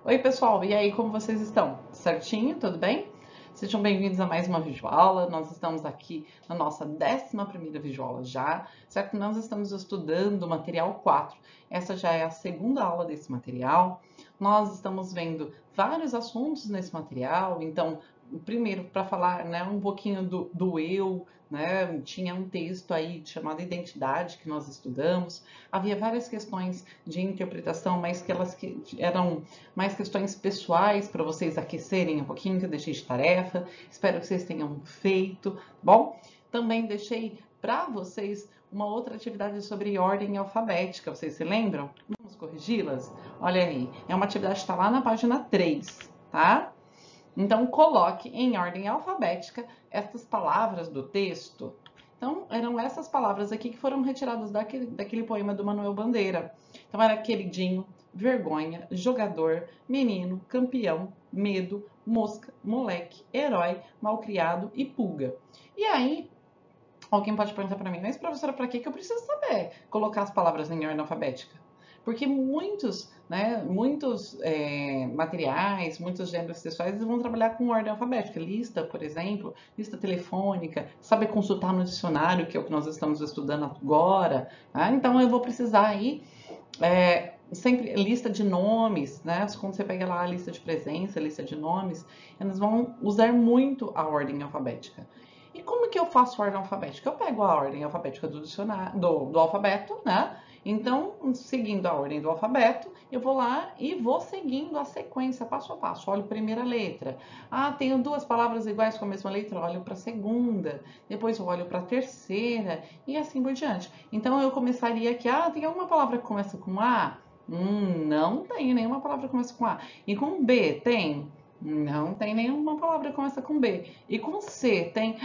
Oi, pessoal, e aí, como vocês estão? Certinho? Tudo bem? Sejam bem-vindos a mais uma videoaula. Nós estamos aqui na nossa 11ª videoaula já, certo? Nós estamos estudando o material 4. Essa já é a segunda aula desse material. Nós estamos vendo vários assuntos nesse material, então, primeiro, para falar, né, um pouquinho do eu, né? Tinha um texto aí chamado Identidade que nós estudamos. Havia várias questões de interpretação, mas que elas eram mais questões pessoais para vocês aquecerem um pouquinho, que eu deixei de tarefa. Espero que vocês tenham feito. Bom, também deixei para vocês uma outra atividade sobre ordem alfabética. Vocês se lembram? Vamos corrigi-las? Olha aí, é uma atividade que está lá na página 3, tá? Então, coloque em ordem alfabética estas palavras do texto. Então, eram essas palavras aqui que foram retiradas daquele poema do Manuel Bandeira. Então, era queridinho, vergonha, jogador, menino, campeão, medo, mosca, moleque, herói, malcriado e pulga. E aí, alguém pode perguntar para mim, mas professora, para que eu preciso saber colocar as palavras em ordem alfabética? Porque muitos materiais, muitos gêneros textuais, eles vão trabalhar com ordem alfabética. Lista, por exemplo, lista telefônica, saber consultar no dicionário, que é o que nós estamos estudando agora. Tá? Então, eu vou precisar aí sempre lista de nomes, né? Quando você pega lá a lista de presença, a lista de nomes, eles vão usar muito a ordem alfabética. E como que eu faço a ordem alfabética? Eu pego a ordem alfabética do dicionário, do alfabeto, né? Então, seguindo a ordem do alfabeto, eu vou lá e vou seguindo a sequência, passo a passo. Olho a primeira letra. Ah, tenho duas palavras iguais com a mesma letra, olho para a segunda. Depois eu olho para a terceira e assim por diante. Então, eu começaria aqui, tem alguma palavra que começa com A? Não tem nenhuma palavra que começa com A. E com B, tem? Não tem nenhuma palavra que começa com B. E com C, tem?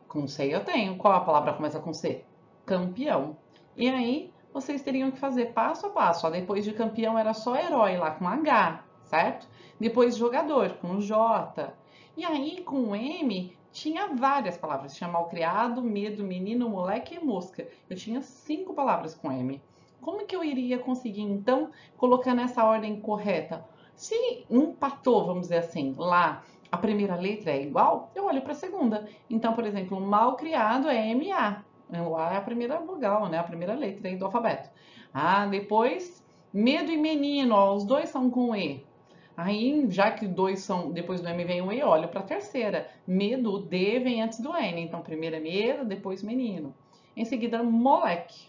Com C eu tenho. Qual a palavra que começa com C? Campeão. E aí, vocês teriam que fazer passo a passo. Ó, depois de campeão era só herói lá com H, certo? Depois jogador com J. E aí com M tinha várias palavras. Tinha malcriado, medo, menino, moleque e mosca. Eu tinha 5 palavras com M. Como que eu iria conseguir então colocar nessa ordem correta? Se empatou, vamos dizer assim, lá a primeira letra é igual, eu olho para a segunda. Então, por exemplo, mal criado é MA. O A é a primeira vogal, né? A primeira letra aí do alfabeto. Depois, medo e menino, ó, os dois são com E. Aí, já que dois são, depois do M vem o E, olho para a terceira. Medo, o D vem antes do N. Então, primeiro é medo, depois menino. Em seguida, moleque.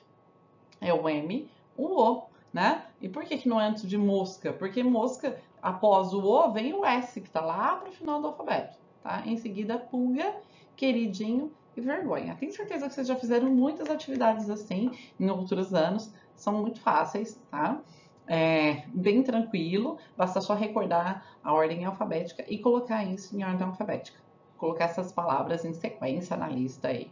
É o M, o O, né? E por que não é antes de mosca? Porque mosca, após o O, vem o S, que está lá para o final do alfabeto, tá? Em seguida, pulga, queridinho e vergonha. Tenho certeza que vocês já fizeram muitas atividades assim em outros anos, são muito fáceis, tá? Bem tranquilo, basta só recordar a ordem alfabética e colocar isso em ordem alfabética. Colocar essas palavras em sequência na lista aí.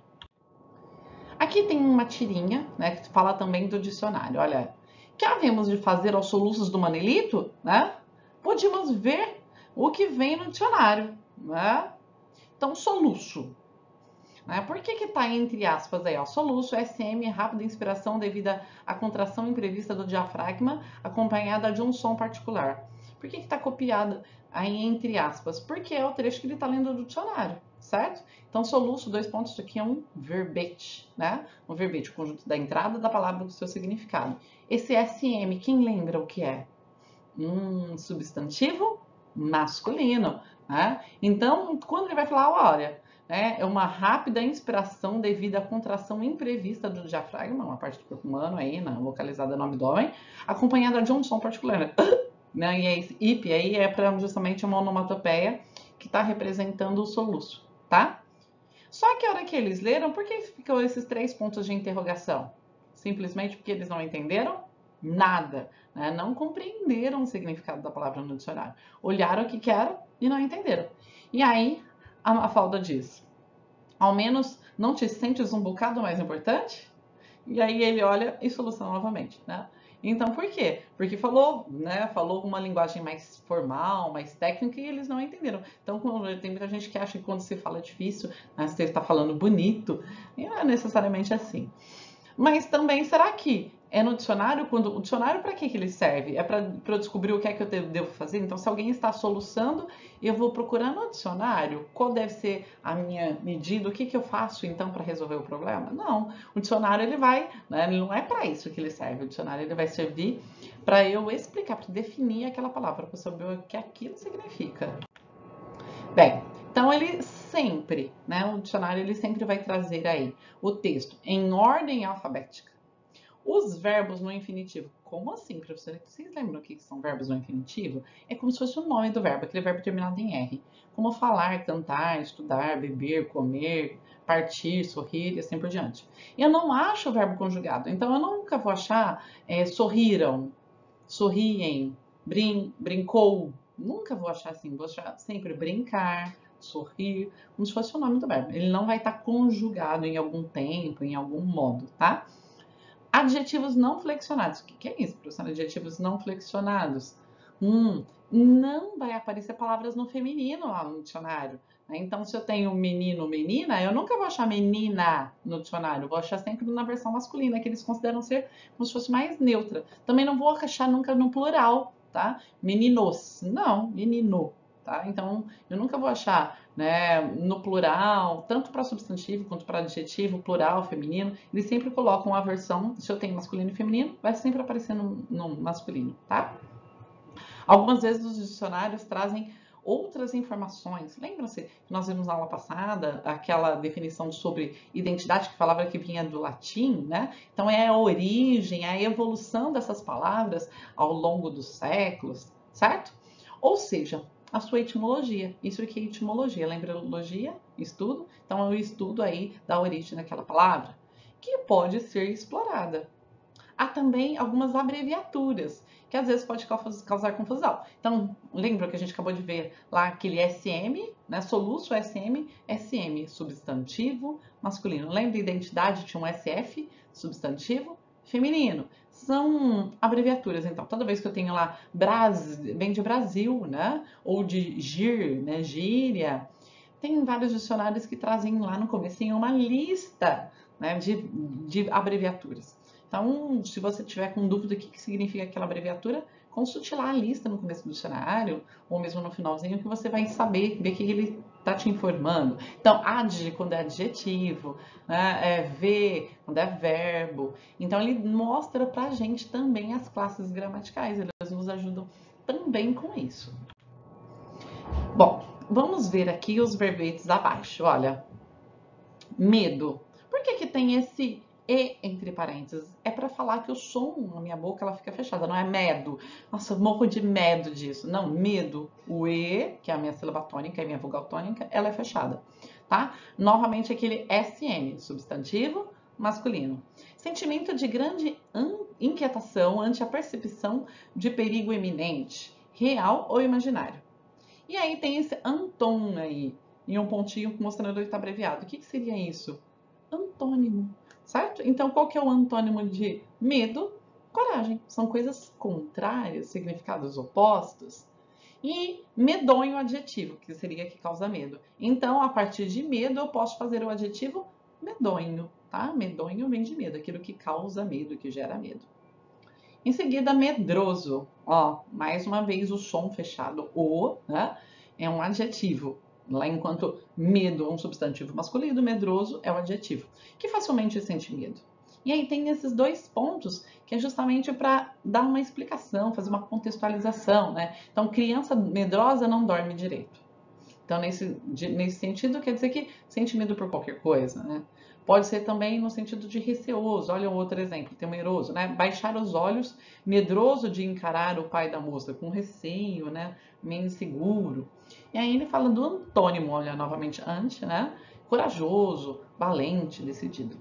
Aqui tem uma tirinha, né, que fala também do dicionário. Olha, que havemos de fazer aos soluços do Manelito, né? Podíamos ver o que vem no dicionário, né? Então, soluço. Né? Por que está entre aspas aí? Ó, soluço, SM, rápida inspiração devido à contração imprevista do diafragma, acompanhada de um som particular. Por que está copiado aí entre aspas? Porque é o trecho que ele está lendo do dicionário, certo? Então, soluço, dois pontos, isso aqui é um verbete, né? Um verbete, o conjunto da entrada da palavra do seu significado. Esse SM, quem lembra o que é? Substantivo masculino, né? Então, quando ele vai falar, olha, é uma rápida inspiração devido à contração imprevista do diafragma, uma parte do corpo humano aí, localizada no abdômen, acompanhada de um som particular, né? E esse IP aí é para justamente uma onomatopeia que está representando o soluço, tá? Só que a hora que eles leram, por que ficou esses 3 pontos de interrogação? Simplesmente porque eles não entenderam nada, né? Não compreenderam o significado da palavra no dicionário. Olharam o que era e não entenderam. E aí a Mafalda diz: ao menos não te sentes um bocado mais importante? E aí ele olha e soluciona novamente, né? Então, por quê? Porque falou, né? Falou uma linguagem mais formal, mais técnica, e eles não entenderam. Então, tem muita gente que acha que quando se fala difícil, né, você está falando bonito, e não é necessariamente assim. Mas também, será que É no dicionário, quando o dicionário para que ele serve? É para eu descobrir o que é que eu devo fazer? Então, se alguém está soluçando, eu vou procurar no dicionário qual deve ser a minha medida, o que eu faço então para resolver o problema? Não, o dicionário ele vai, né, ele não é para isso que ele serve. O dicionário ele vai servir para eu explicar, para definir aquela palavra, para saber o que aquilo significa. Bem, então ele sempre, né, o dicionário ele sempre vai trazer aí o texto em ordem alfabética. Os verbos no infinitivo. Como assim, professora? Vocês lembram o que são verbos no infinitivo? É como se fosse o nome do verbo, aquele verbo terminado em R. Como falar, cantar, estudar, beber, comer, partir, sorrir e assim por diante. Eu não acho o verbo conjugado, então eu nunca vou achar sorriram, sorriem, brincou. Nunca vou achar assim, vou achar sempre brincar, sorrir, como se fosse o nome do verbo. Ele não vai estar conjugado em algum tempo, em algum modo, tá? Adjetivos não flexionados. O que é isso, professor? Adjetivos não flexionados. Não vai aparecer palavras no feminino lá no dicionário. Né? Então, se eu tenho menino, menina, eu nunca vou achar menina no dicionário. Vou achar sempre na versão masculina, que eles consideram ser como se fosse mais neutra. Também não vou achar nunca no plural, tá? Meninos. Não, menino. Tá? Então, eu nunca vou achar, né, no plural, tanto para substantivo quanto para adjetivo, plural, feminino, eles sempre colocam a versão, se eu tenho masculino e feminino, vai sempre aparecer no masculino, tá? Algumas vezes os dicionários trazem outras informações. Lembram-se que nós vimos na aula passada aquela definição sobre identidade que falava que vinha do latim, né? Então é a origem, a evolução dessas palavras ao longo dos séculos, certo? Ou seja, a sua etimologia. Isso aqui é etimologia. Lembra etimologia? Estudo? Então é o estudo aí da origem daquela palavra, que pode ser explorada. Há também algumas abreviaturas, que às vezes pode causar confusão. Então, lembra que a gente acabou de ver lá aquele SM, né? Soluço SM, SM, substantivo masculino. Lembra identidade tinha um SF, substantivo feminino. São abreviaturas, então. Toda vez que eu tenho lá vem de Brasil, né? Ou de gir, né? Gíria. Tem vários dicionários que trazem lá no começo uma lista, né, de abreviaturas. Então, se você tiver com dúvida do que significa aquela abreviatura, consulte lá a lista no começo do dicionário, ou mesmo no finalzinho, que você vai saber, ver que ele está te informando. Então, ad, quando é adjetivo, né, ver, quando é verbo. Então, ele mostra para a gente também as classes gramaticais, eles nos ajudam também com isso. Bom, vamos ver aqui os verbetes abaixo. Olha, medo. Por que tem esse E entre parênteses? É para falar que o som na minha boca ela fica fechada, não é medo. Nossa, eu morro de medo disso. Não, medo. O E, que é a minha sílaba tônica e a minha vogal tônica, ela é fechada, tá? Novamente aquele SM, substantivo masculino. Sentimento de grande inquietação ante a percepção de perigo iminente, real ou imaginário. E aí tem esse Anton aí, em um pontinho mostrando que está abreviado. O que seria isso? Antônimo, certo? Então, qual que é o antônimo de medo? Coragem. São coisas contrárias, significados opostos. E medonho, adjetivo, que seria que causa medo. Então, a partir de medo, eu posso fazer o adjetivo medonho, tá? Medonho vem de medo, aquilo que causa medo, que gera medo. Em seguida, medroso. Ó, mais uma vez o som fechado, o, né? É um adjetivo. Lá enquanto medo é um substantivo masculino, medroso é o adjetivo, que facilmente sente medo. E aí tem esses dois pontos que é justamente para dar uma explicação, fazer uma contextualização, né? Então, criança medrosa não dorme direito. Então, nesse sentido, quer dizer que sente medo por qualquer coisa, né? Pode ser também no sentido de receoso. Olha um outro exemplo, temeroso, né? Baixar os olhos, medroso de encarar o pai da moça, com receio, né? Meio inseguro. E aí ele fala do antônimo, olha novamente, ante, né? Corajoso, valente, decidido.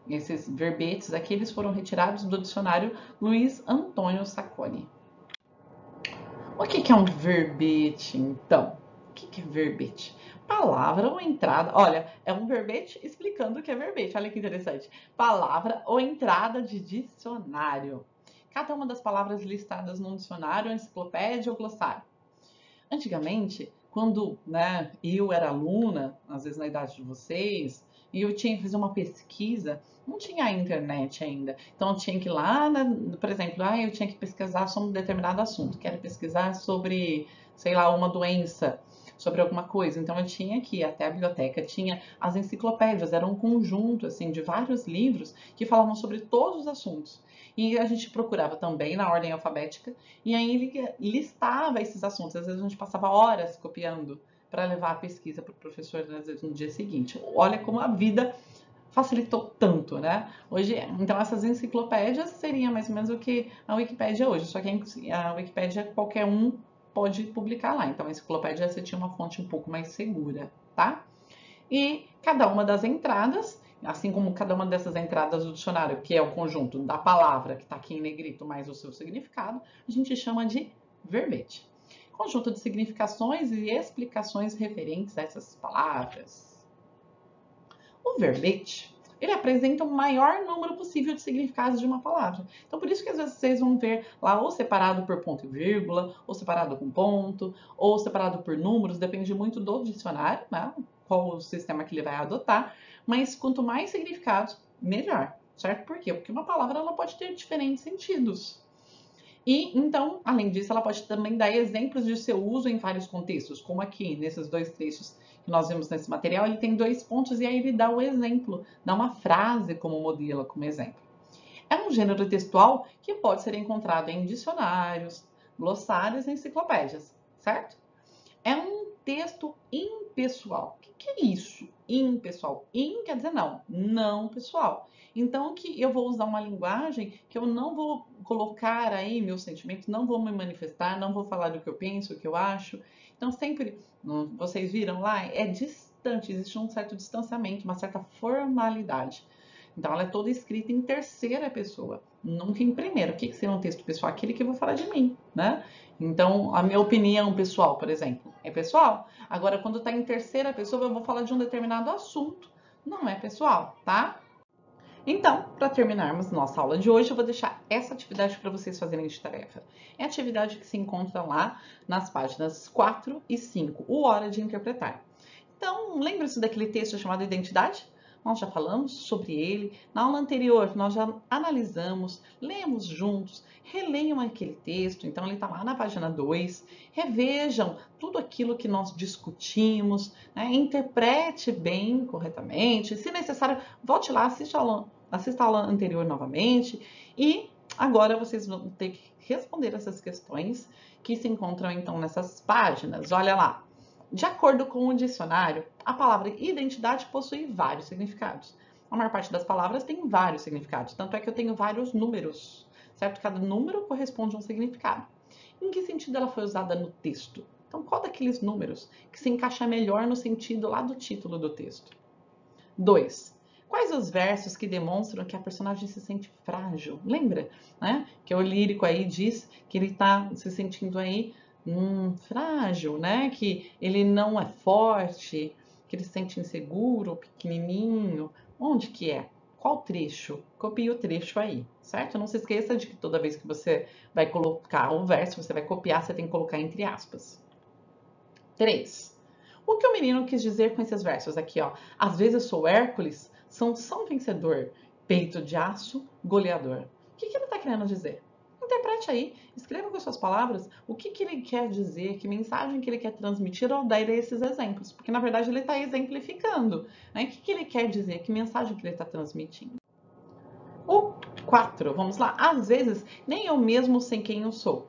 Esses verbetes aqui, eles foram retirados do dicionário Luiz Antônio Sacconi. O que é um verbete, então? O que é verbete? Palavra ou entrada. Olha, é um verbete explicando o que é verbete. Olha que interessante. Palavra ou entrada de dicionário. Cada uma das palavras listadas num dicionário, enciclopédia ou glossário. Antigamente, quando, né, eu era aluna, às vezes na idade de vocês, e eu tinha que fazer uma pesquisa, não tinha a internet ainda. Então eu tinha que ir lá, por exemplo, eu tinha que pesquisar sobre um determinado assunto, quero pesquisar sobre, sei lá, uma doença, sobre alguma coisa. Então eu tinha que ir até a biblioteca, tinha as enciclopédias, era um conjunto assim de vários livros que falavam sobre todos os assuntos. E a gente procurava também na ordem alfabética e aí ele listava esses assuntos. Às vezes a gente passava horas copiando para levar a pesquisa para o professor, às vezes no dia seguinte. Olha como a vida facilitou tanto, né? Hoje, então essas enciclopédias seriam mais ou menos o que a Wikipédia hoje, só que a Wikipédia qualquer um pode publicar lá. Então a enciclopédia você tinha uma fonte um pouco mais segura, tá? E cada uma das entradas, assim como cada uma dessas entradas do dicionário, que é o conjunto da palavra que está aqui em negrito mais o seu significado, a gente chama de verbete. Conjunto de significações e explicações referentes a essas palavras. O verbete, ele apresenta o maior número possível de significados de uma palavra. Então, por isso que às vezes vocês vão ver lá ou separado por ponto e vírgula, ou separado com ponto, ou separado por números, depende muito do dicionário, né? Qual o sistema que ele vai adotar, mas quanto mais significados, melhor, certo? Por quê? Porque uma palavra ela pode ter diferentes sentidos. E então, além disso, ela pode também dar exemplos de seu uso em vários contextos, como aqui nesses dois trechos que nós vemos nesse material, ele tem 2 pontos e aí ele dá o exemplo, dá uma frase como modelo, como exemplo. É um gênero textual que pode ser encontrado em dicionários, glossários e enciclopédias, certo? É um texto impessoal. O que é isso? Impessoal. In quer dizer não, não pessoal. Então, que eu vou usar uma linguagem que eu não vou colocar aí meus sentimentos, não vou me manifestar, não vou falar do que eu penso, o que eu acho. Então, sempre, vocês viram lá, é distante, existe um certo distanciamento, uma certa formalidade. Então, ela é toda escrita em terceira pessoa, nunca em primeira. O que seria um texto pessoal? Aquele que eu vou falar de mim, né? Então, a minha opinião pessoal, por exemplo, é pessoal. Agora, quando está em terceira pessoa, eu vou falar de um determinado assunto. Não é pessoal, tá? Então, para terminarmos nossa aula de hoje, eu vou deixar essa atividade para vocês fazerem de tarefa. É a atividade que se encontra lá nas páginas 4 e 5, o Hora de Interpretar. Então, lembra-se daquele texto chamado Identidade? Nós já falamos sobre ele. Na aula anterior, nós já analisamos, lemos juntos, releiam aquele texto. Então, ele está lá na página 2. Revejam tudo aquilo que nós discutimos, né? Interprete bem, corretamente. Se necessário, volte lá, assista a aula anterior novamente. E agora vocês vão ter que responder essas questões que se encontram, então, nessas páginas. Olha lá. De acordo com o dicionário, a palavra identidade possui vários significados. A maior parte das palavras tem vários significados, tanto é que eu tenho vários números, certo? Cada número corresponde a um significado. Em que sentido ela foi usada no texto? Então, qual daqueles números que se encaixa melhor no sentido lá do título do texto? 2. Quais os versos que demonstram que a personagem se sente frágil? Lembra, né? Que o lírico aí diz que ele está se sentindo aí frágil, né? Que ele não é forte, que ele se sente inseguro, pequenininho. Onde que é? Qual trecho? Copie o trecho aí, certo? Não se esqueça de que toda vez que você vai colocar o verso, você vai copiar, você tem que colocar entre aspas. 3. O que o menino quis dizer com esses versos aqui, ó? Às vezes sou Hércules, Sansão vencedor, peito de aço, goleador. O que ele está querendo dizer? Interprete aí, escreva com as suas palavras o que ele quer dizer, que mensagem que ele quer transmitir ao dar esses exemplos, porque na verdade ele está exemplificando, né? O que ele quer dizer, que mensagem que ele está transmitindo. O 4, vamos lá. Às vezes nem eu mesmo sei quem eu sou.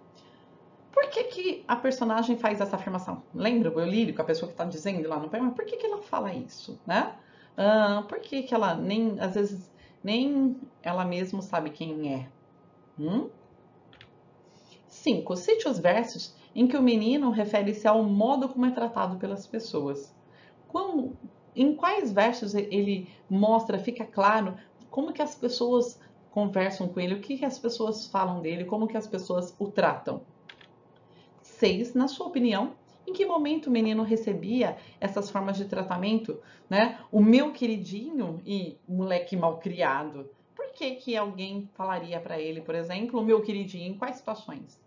Por que a personagem faz essa afirmação? Lembra o lírico, a pessoa que está dizendo lá no poema? Por que ela fala isso, né? Por que ela nem, às vezes, nem ela mesma sabe quem é? 5. Cite os versos em que o menino refere-se ao modo como é tratado pelas pessoas. Em quais versos ele mostra, fica claro, como que as pessoas conversam com ele, o que as pessoas falam dele, como que as pessoas o tratam. 6. Na sua opinião, em que momento o menino recebia essas formas de tratamento, né? O meu queridinho e moleque malcriado. Por que alguém falaria para ele, por exemplo, o meu queridinho, em quais situações?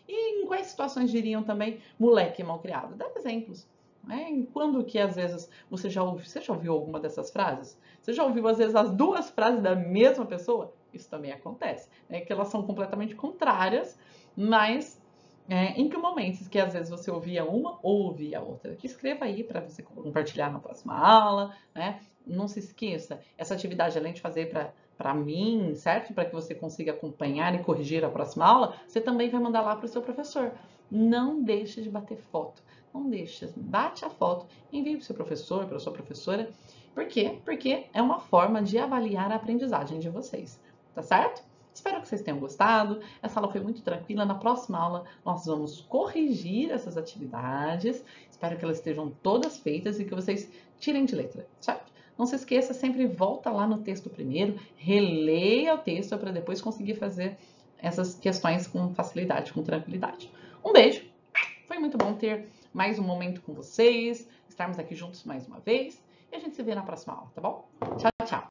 E Em quais situações diriam também moleque malcriado? Dá exemplos. Né? Quando que às vezes você já ouviu alguma dessas frases? Você já ouviu às vezes as duas frases da mesma pessoa? Isso também acontece, né? Que elas são completamente contrárias, mas em que momentos que às vezes você ouvia uma ou ouvia a outra? Escreva aí para você compartilhar na próxima aula, né? Não se esqueça, essa atividade além de fazer para mim, certo? Para que você consiga acompanhar e corrigir a próxima aula, você também vai mandar lá para o seu professor. Não deixe de bater foto. Não deixe, bate a foto, envie para o seu professor, para a sua professora. Por quê? Porque é uma forma de avaliar a aprendizagem de vocês, tá certo? Espero que vocês tenham gostado. Essa aula foi muito tranquila. Na próxima aula, nós vamos corrigir essas atividades. Espero que elas estejam todas feitas e que vocês tirem de letra, certo? Não se esqueça, sempre volta lá no texto primeiro, releia o texto para depois conseguir fazer essas questões com facilidade, com tranquilidade. Um beijo, foi muito bom ter mais um momento com vocês, estarmos aqui juntos mais uma vez e a gente se vê na próxima aula, tá bom? Tchau, tchau!